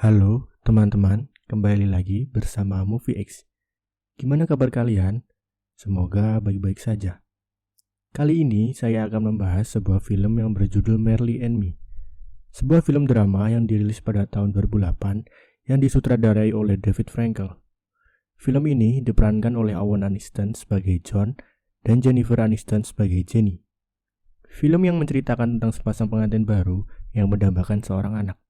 Halo teman-teman, kembali lagi bersama Movie X. Gimana kabar kalian? Semoga baik-baik saja. Kali ini saya akan membahas sebuah film yang berjudul Marley and Me. Sebuah film drama yang dirilis pada tahun 2008 yang disutradarai oleh David Frankel. Film ini diperankan oleh Owen Aniston sebagai John dan Jennifer Aniston sebagai Jenny. Film yang menceritakan tentang sepasang pengantin baru yang mendambakan seorang anak.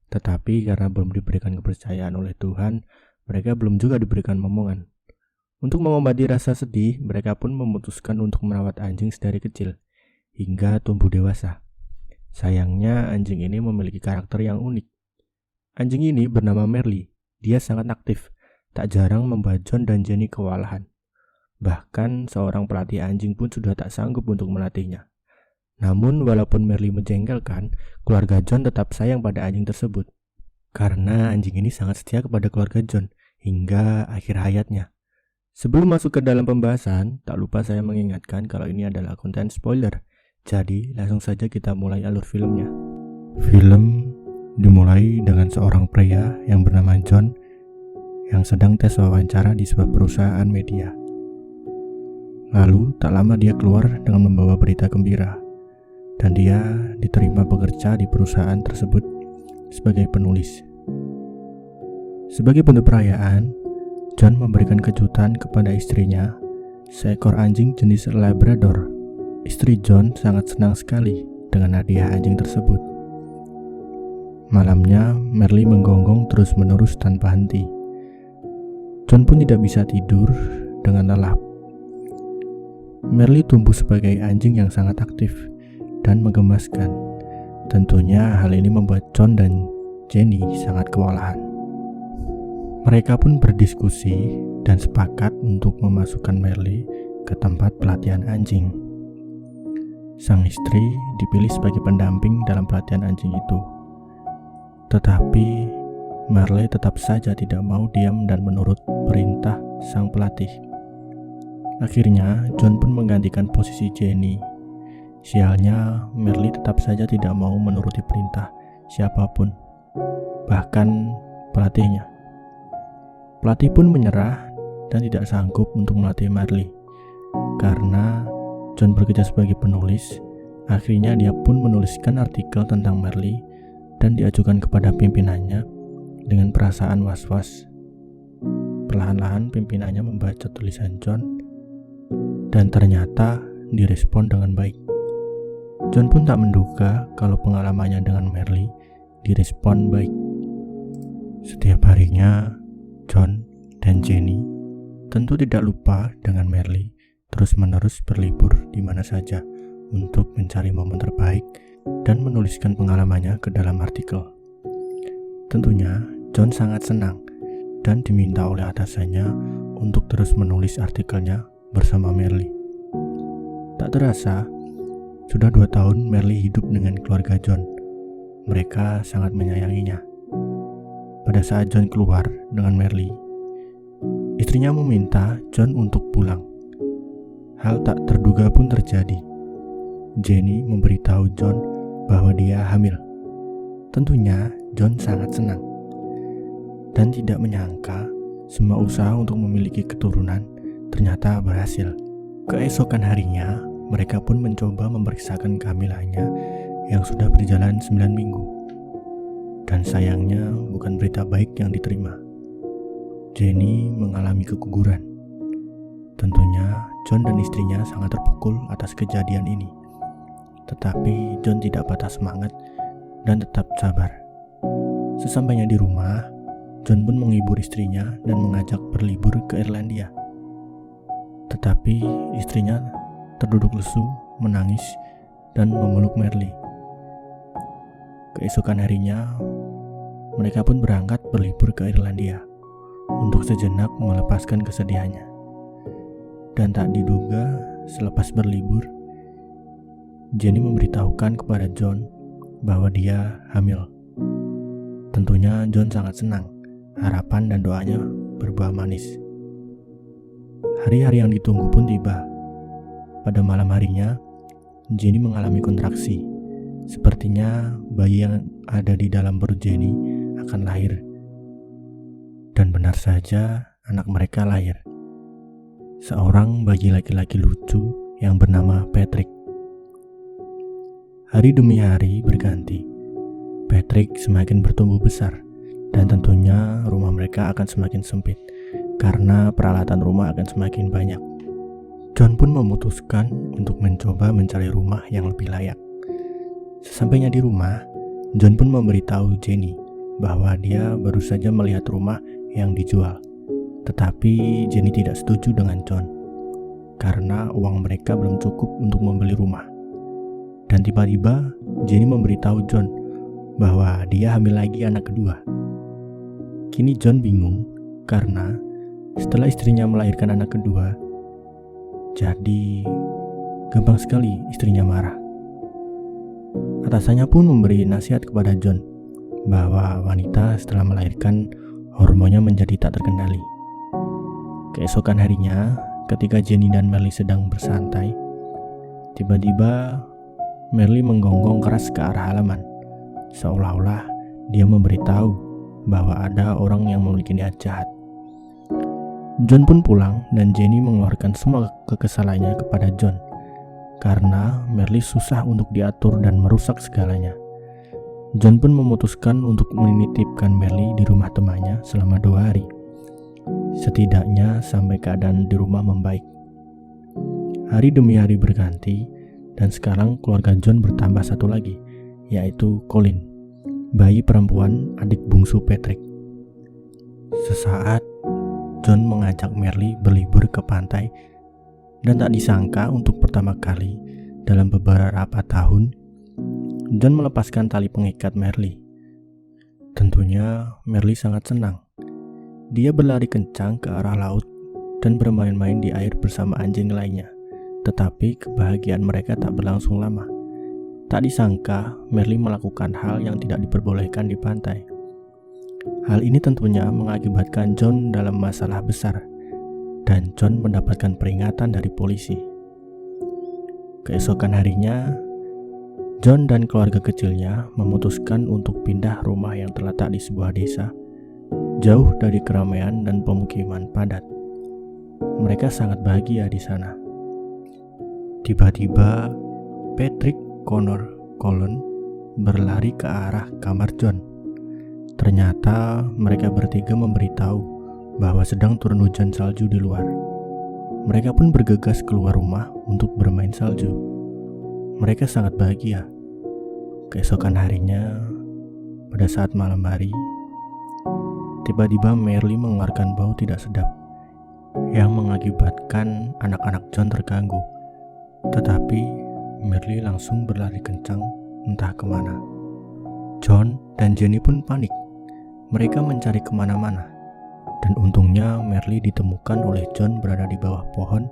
Tetapi karena belum diberikan kepercayaan oleh Tuhan, mereka belum juga diberikan momongan. Untuk mengobati rasa sedih, mereka pun memutuskan untuk merawat anjing sedari kecil, hingga tumbuh dewasa. Sayangnya anjing ini memiliki karakter yang unik. Anjing ini bernama Marley. Dia sangat aktif, tak jarang membuat John dan Jenny kewalahan. Bahkan seorang pelatih anjing pun sudah tak sanggup untuk melatihnya. Namun walaupun Marley menjengkelkan, keluarga John tetap sayang pada anjing tersebut. Karena anjing ini sangat setia kepada keluarga John hingga akhir hayatnya. Sebelum masuk ke dalam pembahasan, tak lupa saya mengingatkan kalau ini adalah konten spoiler. Jadi langsung saja kita mulai alur filmnya. Film dimulai dengan seorang pria yang bernama John yang sedang tes wawancara di sebuah perusahaan media. Lalu tak lama dia keluar dengan membawa berita gembira. Dan dia diterima bekerja di perusahaan tersebut sebagai penulis. Sebagai bentuk perayaan, John memberikan kejutan kepada istrinya, seekor anjing jenis Labrador. Istri John sangat senang sekali dengan hadiah anjing tersebut. Malamnya, Marley menggonggong terus-menerus tanpa henti. John pun tidak bisa tidur dengan lelap. Marley tumbuh sebagai anjing yang sangat aktif dan menggemaskan. Tentunya hal ini membuat John dan Jenny sangat kewalahan. Mereka pun berdiskusi dan sepakat untuk memasukkan Marley ke tempat pelatihan anjing. Sang istri dipilih sebagai pendamping dalam pelatihan anjing itu. Tetapi Marley tetap saja tidak mau diam dan menurut perintah sang pelatih. Akhirnya John pun menggantikan posisi Jenny. Sialnya, Marley tetap saja tidak mau menuruti perintah siapapun, bahkan pelatihnya. Pelatih pun menyerah dan tidak sanggup untuk melatih Marley. Karena John bekerja sebagai penulis, akhirnya dia pun menuliskan artikel tentang Marley dan diajukan kepada pimpinannya dengan perasaan was-was. Perlahan-lahan pimpinannya membaca tulisan John dan ternyata direspon dengan baik. John pun tak menduga kalau pengalamannya dengan Marley direspon baik. Setiap harinya, John dan Jenny tentu tidak lupa dengan Marley terus-menerus berlibur di mana saja untuk mencari momen terbaik dan menuliskan pengalamannya ke dalam artikel. Tentunya, John sangat senang dan diminta oleh atasannya untuk terus menulis artikelnya bersama Marley. Tak terasa, sudah 2 tahun Marley hidup dengan keluarga John. Mereka sangat menyayanginya. Pada saat John keluar dengan Marley, istrinya meminta John untuk pulang. Hal tak terduga pun terjadi. Jenny memberitahu John bahwa dia hamil. Tentunya John sangat senang dan tidak menyangka semua usaha untuk memiliki keturunan ternyata berhasil. Keesokan harinya, mereka pun mencoba memeriksakan kehamilannya yang sudah berjalan 9 minggu. Dan sayangnya bukan berita baik yang diterima. Jenny mengalami keguguran. Tentunya John dan istrinya sangat terpukul atas kejadian ini. Tetapi John tidak patah semangat dan tetap sabar. Sesampainya di rumah, John pun menghibur istrinya dan mengajak berlibur ke Irlandia. Tetapi istrinya terduduk lesu, menangis, dan memeluk Marley. Keesokan harinya, mereka pun berangkat berlibur ke Irlandia untuk sejenak melepaskan kesedihannya. Dan tak diduga, selepas berlibur, Jenny memberitahukan kepada John bahwa dia hamil. Tentunya John sangat senang, harapan dan doanya berbuah manis. Hari-hari yang ditunggu pun tiba. Pada malam harinya, Jenny mengalami kontraksi. Sepertinya bayi yang ada di dalam perut Jenny akan lahir. Dan benar saja anak mereka lahir. Seorang bayi laki-laki lucu yang bernama Patrick. Hari demi hari berganti. Patrick semakin bertumbuh besar dan tentunya rumah mereka akan semakin sempit karena peralatan rumah akan semakin banyak. John pun memutuskan untuk mencoba mencari rumah yang lebih layak. Sesampainya di rumah, John pun memberitahu Jenny bahwa dia baru saja melihat rumah yang dijual. Tetapi Jenny tidak setuju dengan John karena uang mereka belum cukup untuk membeli rumah. Dan tiba-tiba Jenny memberitahu John bahwa dia hamil lagi anak kedua. Kini John bingung karena setelah istrinya melahirkan anak kedua, jadi gampang sekali istrinya marah. Atasannya pun memberi nasihat kepada John bahwa wanita setelah melahirkan hormonnya menjadi tak terkendali. Keesokan harinya, ketika Jenny dan Merle sedang bersantai, tiba-tiba Merle menggonggong keras ke arah halaman, seolah-olah dia memberitahu bahwa ada orang yang memiliki niat jahat. John pun pulang dan Jenny mengeluarkan semua kekesalannya kepada John karena Merle susah untuk diatur dan merusak segalanya. John pun memutuskan untuk menitipkan Merle di rumah temannya selama 2 hari. Setidaknya sampai keadaan di rumah membaik. Hari demi hari berganti dan sekarang keluarga John bertambah satu lagi, yaitu Colin, bayi perempuan adik bungsu Patrick. Sesaat John mengajak Merle berlibur ke pantai dan tak disangka untuk pertama kali dalam beberapa tahun John melepaskan tali pengikat Merle. Tentunya Merle sangat senang. Dia berlari kencang ke arah laut dan bermain-main di air bersama anjing lainnya. Tetapi kebahagiaan mereka tak berlangsung lama. Tak disangka Merle melakukan hal yang tidak diperbolehkan di pantai. Hal ini tentunya mengakibatkan John dalam masalah besar dan John mendapatkan peringatan dari polisi. Keesokan harinya, John dan keluarga kecilnya memutuskan untuk pindah rumah yang terletak di sebuah desa, jauh dari keramaian dan pemukiman padat. Mereka sangat bahagia di sana. Tiba-tiba, Patrick Connor Cullen berlari ke arah kamar John. Ternyata mereka bertiga memberitahu bahwa sedang turun hujan salju di luar. Mereka pun bergegas keluar rumah untuk bermain salju. Mereka sangat bahagia. Keesokan harinya, pada saat malam hari, tiba-tiba Merle mengeluarkan bau tidak sedap yang mengakibatkan anak-anak John terganggu. Tetapi Merle langsung berlari kencang entah kemana. John dan Jenny pun panik. Mereka mencari kemana-mana. Dan untungnya Merle ditemukan oleh John berada di bawah pohon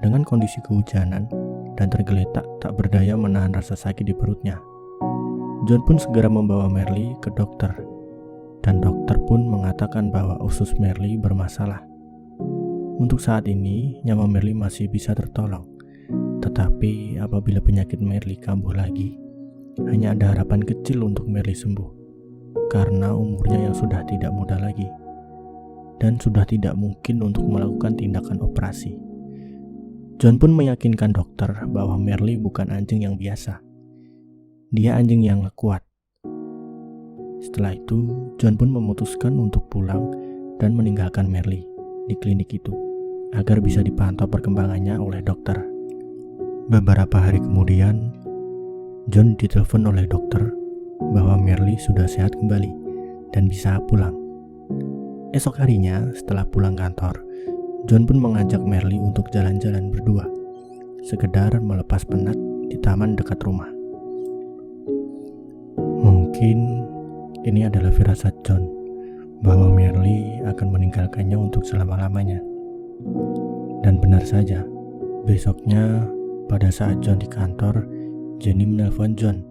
dengan kondisi kehujanan dan tergeletak tak berdaya menahan rasa sakit di perutnya. John pun segera membawa Merle ke dokter. Dan dokter pun mengatakan bahwa usus Merle bermasalah. Untuk saat ini, nyawa Merle masih bisa tertolong. Tetapi apabila penyakit Merle kambuh lagi, hanya ada harapan kecil untuk Merle sembuh. Karena umurnya yang sudah tidak muda lagi. Dan sudah tidak mungkin untuk melakukan tindakan operasi. John pun meyakinkan dokter bahwa Merle bukan anjing yang biasa. Dia anjing yang kuat. Setelah itu, John pun memutuskan untuk pulang dan meninggalkan Merle di klinik itu agar bisa dipantau perkembangannya oleh dokter. Beberapa hari kemudian, John ditelepon oleh dokter bahwa Merle sudah sehat kembali dan bisa pulang. Esok harinya, setelah pulang kantor, John pun mengajak Merle untuk jalan-jalan berdua, sekedar melepas penat di taman dekat rumah. Mungkin ini adalah firasat John bahwa Merle akan meninggalkannya untuk selama-lamanya. Dan benar saja, besoknya pada saat John di kantor, Jenny menelpon John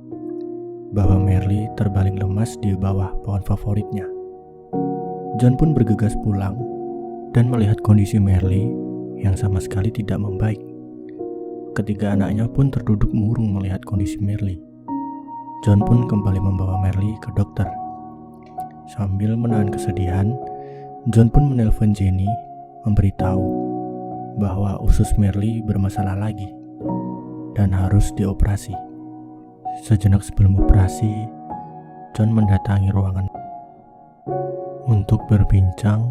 bahwa Merle terbaling lemas di bawah pohon favoritnya. John pun bergegas pulang dan melihat kondisi Merle yang sama sekali tidak membaik. Ketiga anaknya pun terduduk murung melihat kondisi Merle. John pun kembali membawa Merle ke dokter. Sambil menahan kesedihan, John pun menelpon Jenny memberitahu bahwa usus Merle bermasalah lagi dan harus dioperasi. Sejenak sebelum operasi, John mendatangi ruangan untuk berbincang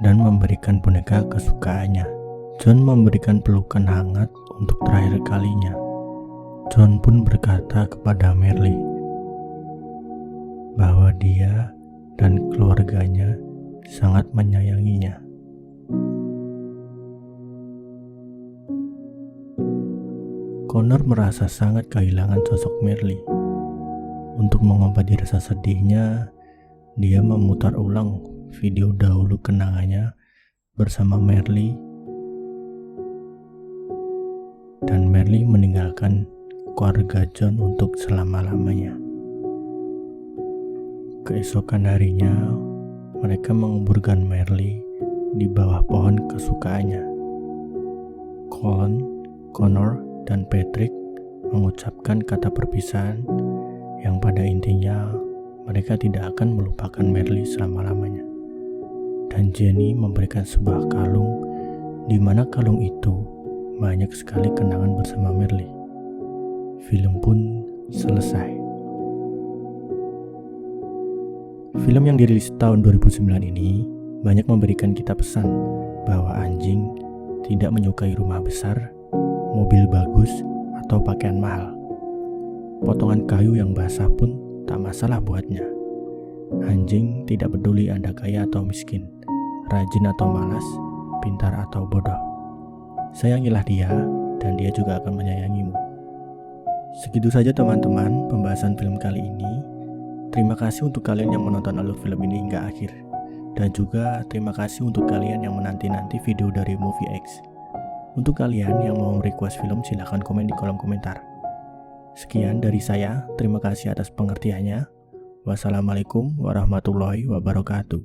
dan memberikan boneka kesukaannya. John memberikan pelukan hangat untuk terakhir kalinya. John pun berkata kepada Merle bahwa dia dan keluarganya sangat menyayanginya. Connor merasa sangat kehilangan sosok Merle. Untuk mengobati rasa sedihnya, dia memutar ulang video dahulu kenangannya bersama Merle, dan Merle meninggalkan keluarga John untuk selama-lamanya. Keesokan harinya, mereka menguburkan Merle di bawah pohon kesukaannya. Colin, Connor, dan Patrick mengucapkan kata perpisahan yang pada intinya mereka tidak akan melupakan Merle selama-lamanya. Dan Jenny memberikan sebuah kalung, di mana kalung itu banyak sekali kenangan bersama Merle. Film pun selesai. Film yang dirilis tahun 2009 ini banyak memberikan kita pesan bahwa anjing tidak menyukai rumah besar, mobil bagus, atau pakaian mahal. Potongan kayu yang basah pun tak masalah buatnya. Anjing tidak peduli Anda kaya atau miskin, rajin atau malas, pintar atau bodoh. Sayangilah dia, dan dia juga akan menyayangimu. Segitu saja teman-teman pembahasan film kali ini. Terima kasih untuk kalian yang menonton alur film ini hingga akhir. Dan juga terima kasih untuk kalian yang menanti-nanti video dari Movie X. Untuk kalian yang mau request film, silahkan komen di kolom komentar. Sekian dari saya, terima kasih atas pengertiannya. Wassalamualaikum warahmatullahi wabarakatuh.